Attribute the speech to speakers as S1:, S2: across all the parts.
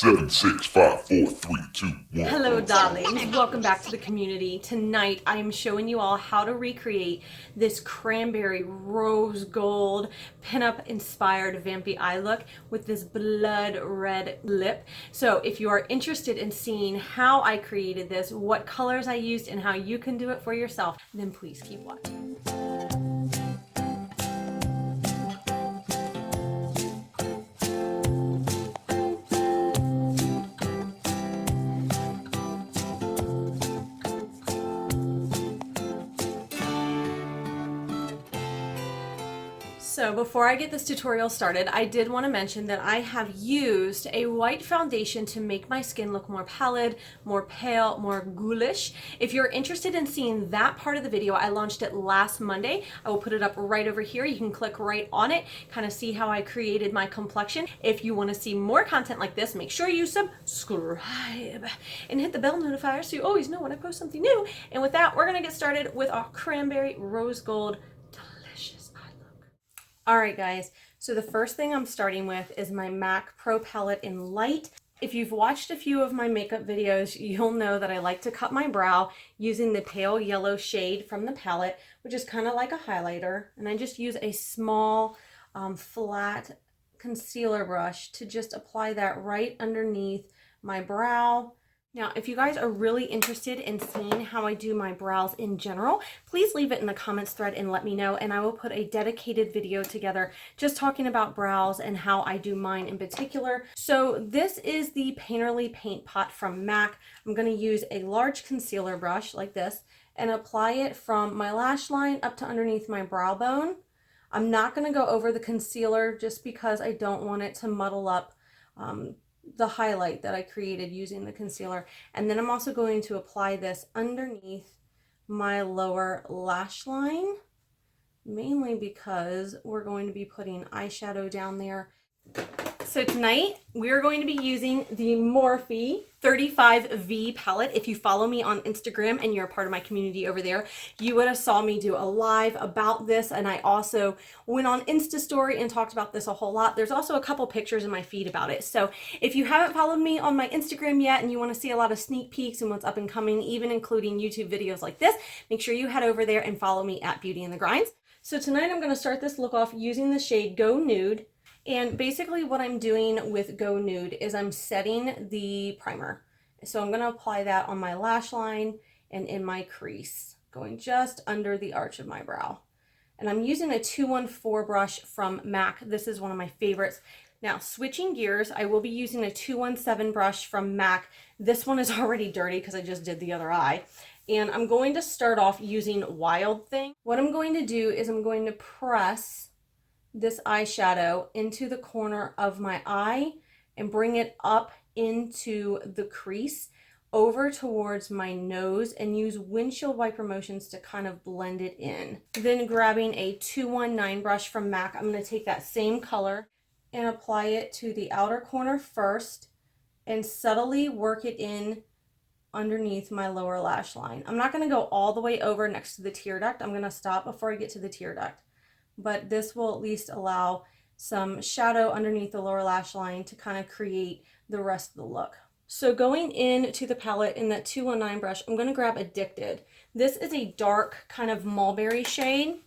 S1: 7, 6, 5, 4, 3, 2, 1.
S2: Hello darlings, welcome back to the community. Tonight I am showing you all how to recreate this cranberry rose gold pinup inspired vampy eye look with this blood red lip. So if you are interested in seeing how I created this, what colors I used, and how you can do it for yourself, then please keep watching. So before I get this tutorial started, I did want to mention that I have used a white foundation to make my skin look more pallid, more pale, more ghoulish. If you're interested in seeing that part of the video, I launched it last Monday. I will put it up right over here. You can click right on it, kind of see how I created my complexion. If you want to see more content like this, make sure you subscribe and hit the bell notifier so you always know when I post something new. And with that, we're going to get started with our cranberry rose gold delicious eye look. All right, guys, so the first thing I'm starting with is my MAC Pro Palette in Light. If you've watched a few of my makeup videos, you'll know that I like to cut my brow using the pale yellow shade from the palette, which is kind of like a highlighter. And I just use a small flat concealer brush to just apply that right underneath my brow. Now, if you guys are really interested in seeing how I do my brows in general, please leave it in the comments thread and let me know, and I will put a dedicated video together just talking about brows and how I do mine in particular. So this is the Painterly Paint Pot from MAC. I'm going to use a large concealer brush like this and apply it from my lash line up to underneath my brow bone. I'm not going to go over the concealer just because I don't want it to muddle up the highlight that I created using the concealer. And then I'm also going to apply this underneath my lower lash line, mainly because we're going to be putting eyeshadow down there. So tonight we're going to be using the MORPHE 35V palette. If you follow me on Instagram and you're a part of my community over there, you would have saw me do a live about this, and I also went on Insta story and talked about this a whole lot. There's also a couple pictures in my feed about it. So if you haven't followed me on my Instagram yet and you want to see a lot of sneak peeks and what's up and coming, even including YouTube videos like this, make sure you head over there and follow me at Beauty and the Grinds. So tonight I'm going to start this look off using the shade Go Nude. And basically what I'm doing with Go Nude is I'm setting the primer. So I'm going to apply that on my lash line and in my crease, going just under the arch of my brow. And I'm using a 214 brush from MAC. This is one of my favorites. Now, switching gears, I will be using a 217 brush from MAC. This one is already dirty because I just did the other eye. And I'm going to start off using Wild Thing. What I'm going to do is I'm going to press this eyeshadow into the corner of my eye and bring it up into the crease over towards my nose and use windshield wiper motions to kind of blend it in. Then grabbing a 219 brush from MAC, I'm going to take that same color and apply it to the outer corner first and subtly work it in underneath my lower lash line. I'm not going to go all the way over next to the tear duct. I'm going to stop before I get to the tear duct. But this will at least allow some shadow underneath the lower lash line to kind of create the rest of the look. So going into the palette in that 219 brush, I'm going to grab Addicted. This is a dark kind of mulberry shade.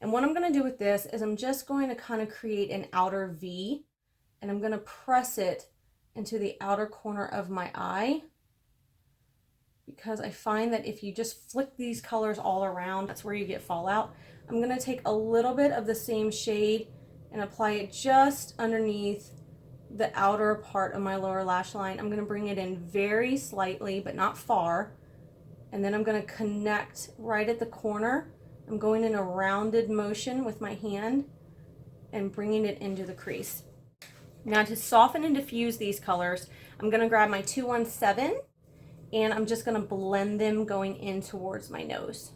S2: And what I'm going to do with this is I'm just going to kind of create an outer V, and I'm going to press it into the outer corner of my eye, because I find that if you just flick these colors all around, that's where you get fallout. I'm going to take a little bit of the same shade and apply it just underneath the outer part of my lower lash line. I'm going to bring it in very slightly, but not far. And then I'm going to connect right at the corner. I'm going in a rounded motion with my hand and bringing it into the crease. Now, to soften and diffuse these colors, I'm going to grab my 217 and I'm just going to blend them going in towards my nose.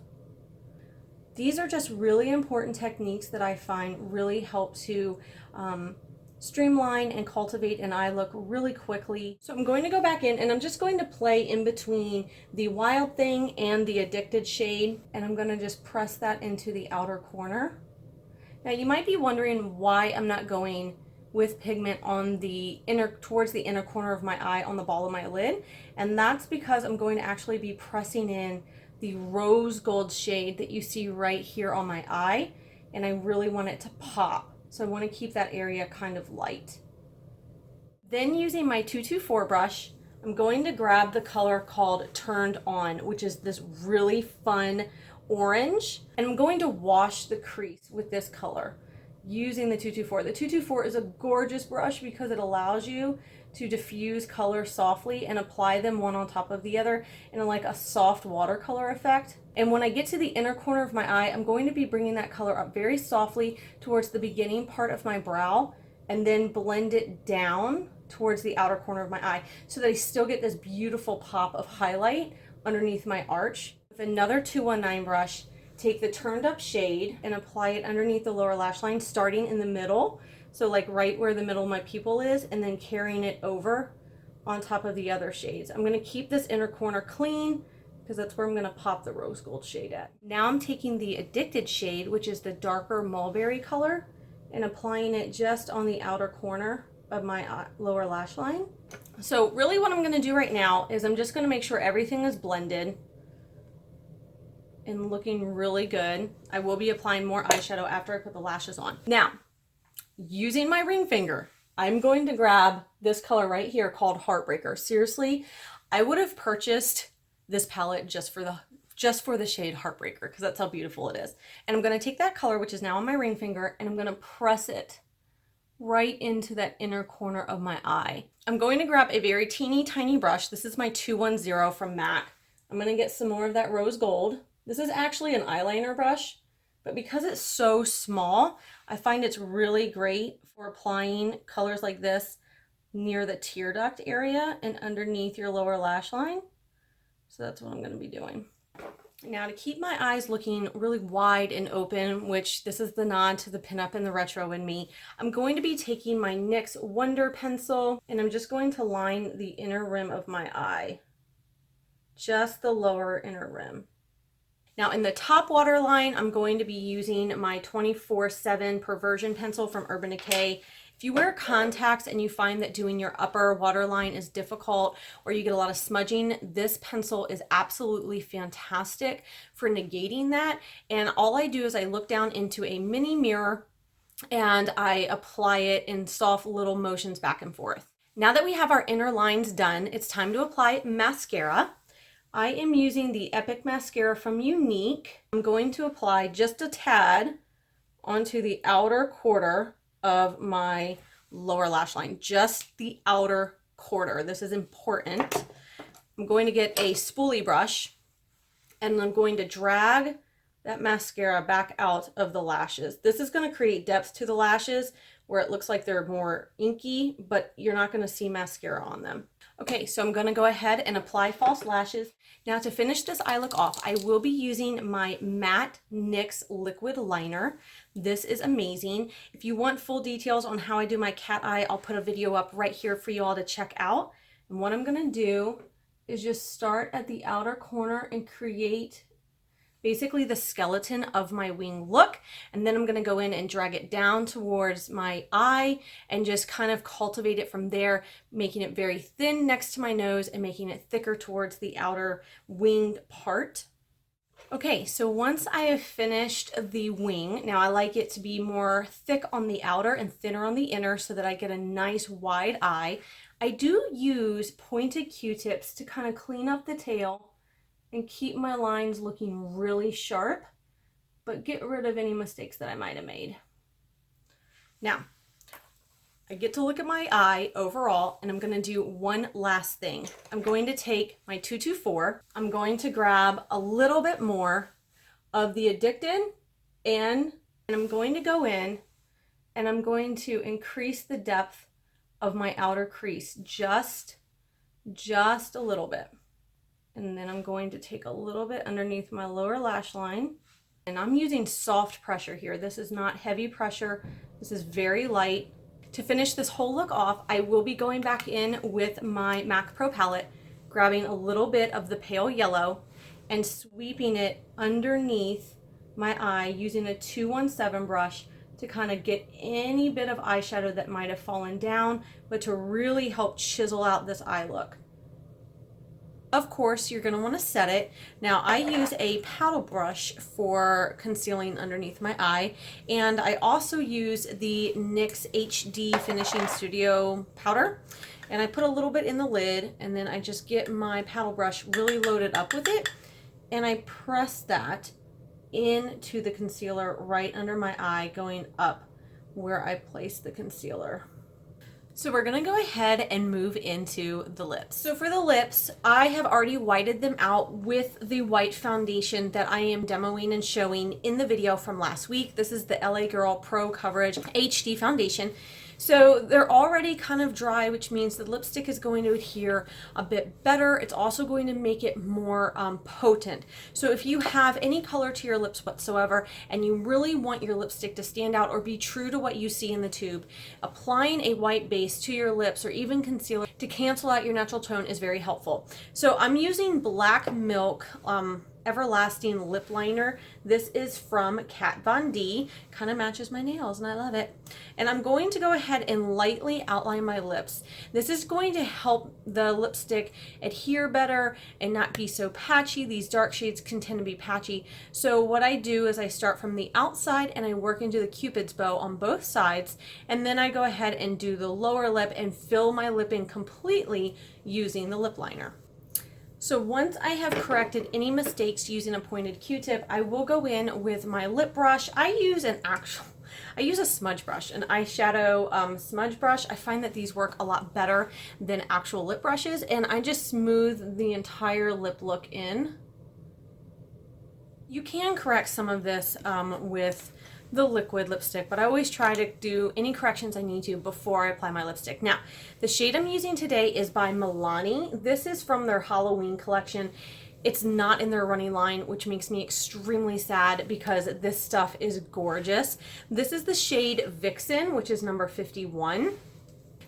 S2: These are just really important techniques that I find really help to streamline and cultivate an eye look really quickly. So I'm going to go back in and I'm just going to play in between the Wild Thing and the Addicted shade, and I'm going to just press that into the outer corner. Now you might be wondering why I'm not going with pigment on the towards the inner corner of my eye on the ball of my lid. And that's because I'm going to actually be pressing in the rose gold shade that you see right here on my eye. And I really want it to pop. So I want to keep that area kind of light. Then using my 224 brush, I'm going to grab the color called Turned On, which is this really fun orange. And I'm going to wash the crease with this color using the 224. The 224 is a gorgeous brush because it allows you to diffuse color softly and apply them one on top of the other in like a soft watercolor effect. And when I get to the inner corner of my eye, I'm going to be bringing that color up very softly towards the beginning part of my brow and then blend it down towards the outer corner of my eye so that I still get this beautiful pop of highlight underneath my arch. With another 219 brush, take the turned up shade and apply it underneath the lower lash line, starting in the middle, so like right where the middle of my pupil is, and then carrying it over on top of the other shades. I'm going to keep this inner corner clean because that's where I'm going to pop the rose gold shade at. Now I'm taking the Addicted shade, which is the darker mulberry color, and applying it just on the outer corner of my lower lash line. So really what I'm going to do right now is I'm just going to make sure everything is blended and looking really good. I will be applying more eyeshadow after I put the lashes on. Now, using my ring finger, I'm going to grab this color right here called Heartbreaker. Seriously, I would have purchased this palette just for the shade Heartbreaker because that's how beautiful it is. And I'm going to take that color, which is now on my ring finger, and I'm going to press it right into that inner corner of my eye. I'm going to grab a very teeny tiny brush. This is my 210 from MAC. I'm going to get some more of that rose gold. This is actually an eyeliner brush, but because it's so small, I find it's really great for applying colors like this near the tear duct area and underneath your lower lash line. So that's what I'm going to be doing. Now, to keep my eyes looking really wide and open, which this is the nod to the pinup and the retro in me, I'm going to be taking my NYX Wonder pencil and I'm just going to line the inner rim of my eye, just the lower inner rim. Now in the top waterline, I'm going to be using my 24/7 Perversion pencil from Urban Decay. If you wear contacts and you find that doing your upper waterline is difficult or you get a lot of smudging, this pencil is absolutely fantastic for negating that. And all I do is I look down into a mini mirror and I apply it in soft little motions back and forth. Now that we have our inner lines done, it's time to apply mascara. I am using the Epic Mascara from Unique. I'm going to apply just a tad onto the outer quarter of my lower lash line, just the outer quarter. This is important. I'm going to get a spoolie brush and I'm going to drag that mascara back out of the lashes. This is going to create depth to the lashes where it looks like they're more inky, but you're not going to see mascara on them. Okay, so I'm going to go ahead and apply false lashes. Now to finish this eye look off, I will be using my matte NYX liquid liner. This is amazing. If you want full details on how I do my cat eye, I'll put a video up right here for you all to check out. And what I'm going to do is just start at the outer corner and create basically the skeleton of my wing look, and then I'm going to go in and drag it down towards my eye and just kind of cultivate it from there, making it very thin next to my nose and making it thicker towards the outer winged part. Okay, so once I have finished the wing, now I like it to be more thick on the outer and thinner on the inner so that I get a nice wide eye. I do use pointed Q-tips to kind of clean up the tail and keep my lines looking really sharp, but get rid of any mistakes that I might have made. Now, I get to look at my eye overall, and I'm gonna do one last thing. I'm going to take my 224, I'm going to grab a little bit more of the Addicted, and I'm going to go in, and I'm going to increase the depth of my outer crease, just a little bit. And then I'm going to take a little bit underneath my lower lash line. And I'm using soft pressure here. This is not heavy pressure. This is very light. To finish this whole look off, I will be going back in with my MAC Pro palette, grabbing a little bit of the pale yellow and sweeping it underneath my eye using a 217 brush to kind of get any bit of eyeshadow that might have fallen down, but to really help chisel out this eye look. Of course, you're going to want to set it. Now, I use a paddle brush for concealing underneath my eye, and I also use the NYX HD Finishing Studio powder, and I put a little bit in the lid, and then I just get my paddle brush really loaded up with it, and I press that into the concealer right under my eye, going up where I place the concealer. So we're gonna go ahead and move into the lips. So for the lips, I have already whited them out with the white foundation that I am demoing and showing in the video from last week. This is the LA Girl Pro Coverage HD foundation. So they're already kind of dry, which means the lipstick is going to adhere a bit better. It's also going to make it more potent. So if you have any color to your lips whatsoever and you really want your lipstick to stand out or be true to what you see in the tube, applying a white base to your lips or even concealer to cancel out your natural tone is very helpful. So I'm using Black Milk Everlasting Lip Liner. This is from Kat Von D. Kind of matches my nails and I love it. And I'm going to go ahead and lightly outline my lips. This is going to help the lipstick adhere better and not be so patchy. These dark shades can tend to be patchy. So what I do is I start from the outside and I work into the Cupid's bow on both sides, and then I go ahead and do the lower lip and fill my lip in completely using the lip liner. So once I have corrected any mistakes using a pointed Q-tip, I will go in with my lip brush. I use a smudge brush, an eyeshadow smudge brush. I find that these work a lot better than actual lip brushes, and I just smooth the entire lip look in. You can correct some of this with the liquid lipstick, but I always try to do any corrections I need to before I apply my lipstick. Now, the shade I'm using today is by MILANI. This is from their Halloween collection. It's not in their running line, which makes me extremely sad because this stuff is gorgeous. This is the shade VIXEN, which is number 51.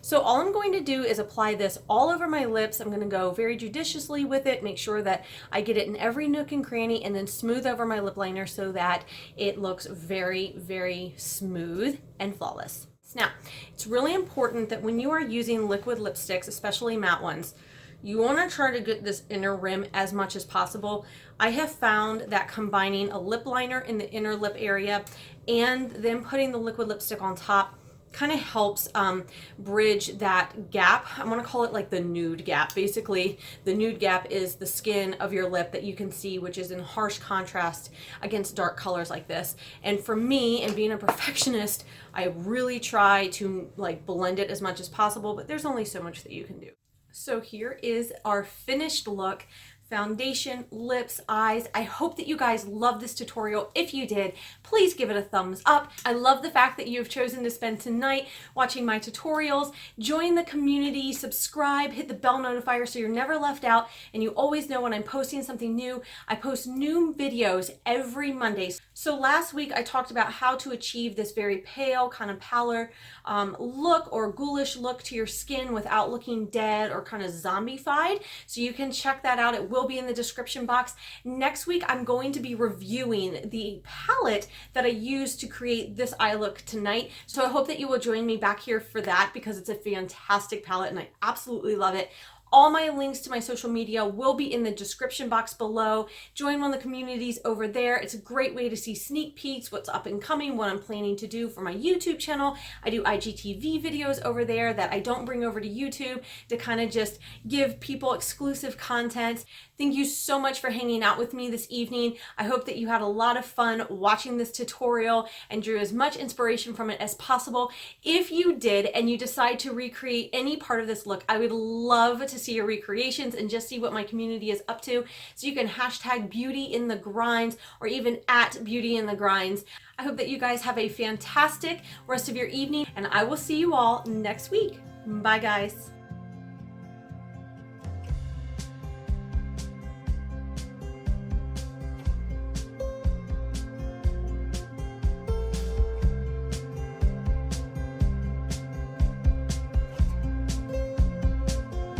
S2: So all I'm going to do is apply this all over my lips. I'm going to go very judiciously with it, make sure that I get it in every nook and cranny, and then smooth over my lip liner so that it looks very, very smooth and flawless. Now, it's really important that when you are using liquid lipsticks, especially matte ones, you want to try to get this inner rim as much as possible. I have found that combining a lip liner in the inner lip area and then putting the liquid lipstick on top kind of helps bridge that gap. I want to call it like the nude gap. Basically, the nude gap is the skin of your lip that you can see, which is in harsh contrast against dark colors like this. And for me, and being a perfectionist, I really try to like blend it as much as possible, but there's only so much that you can do. So here is our finished look. Foundation, lips, eyes. I hope that you guys love this tutorial. If you did, please give it a thumbs up. I love the fact that you have chosen to spend tonight watching my tutorials. Join the community, subscribe, hit the bell notifier so you're never left out and you always know when I'm posting something new. I post new videos every Monday. So last week I talked about how to achieve this very pale, kind of pallor look or ghoulish look to your skin without looking dead or kind of zombified. So you can check that out. It will be in the description box. Next week, I'm going to be reviewing the palette that I used to create this eye look tonight. So I hope that you will join me back here for that because it's a fantastic palette and I absolutely love it. All my links to my social media will be in the description box below. Join one of the communities over there. It's a great way to see sneak peeks, what's up and coming, what I'm planning to do for my YouTube channel. I do IGTV videos over there that I don't bring over to YouTube to kind of just give people exclusive content. Thank you so much for hanging out with me this evening. I hope that you had a lot of fun watching this tutorial and drew as much inspiration from it as possible. If you did and you decide to recreate any part of this look, I would love to see your recreations and just see what my community is up to. So you can hashtag beauty in the grinds or even at beauty in the grinds. I hope that you guys have a fantastic rest of your evening and I will see you all next week. Bye guys.